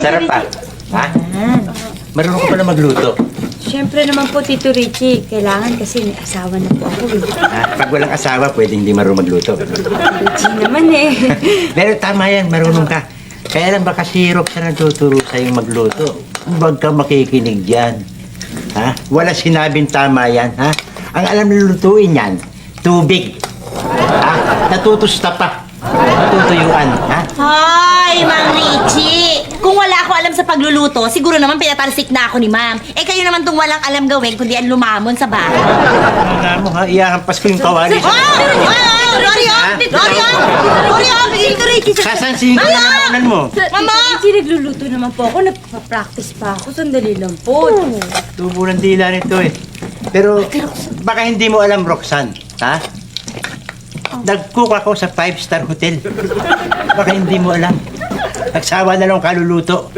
Sarap pa. Ha? Marunong ka pala magluto. Siyempre naman po, Tito Richie. Kailangan kasi may asawa na po ako. Pag walang asawa, pwedeng hindi marunong magluto. Richie naman eh. Pero tama yan, marunong ka. Kaya lang baka si Roxanne nagtuturo sa'yo magluto. Huwag ka makikinig dyan. Ha? Wala sinabing tama yan, ha? Ang alam nilutuin yan, tubig. Ha? Natutusta pa. Natutuyuan, ha? Hoy, Mang Richie! Kung wala ako alam sa pagluluto, siguro naman pinatalsik na ako ni Ma'am. Eh kayo naman tong walang alam gawin kundi ang lumamon sa bahay. Alam mo, ha? Iyahampas ko yung kawali sa... Rorio! Rorio! Tito Richie! Sasansihin ko na naman mo. Mama! Tito Richie, nagluluto naman po ako. Nagpa-practice pa ako. Sandali lang po. Tubo ng dila nito eh. Pero baka hindi mo alam, Roxanne, ha? Nag-cook ako sa 5-star hotel. Baka hindi mo alam. Nagsawa na lang kaluluto.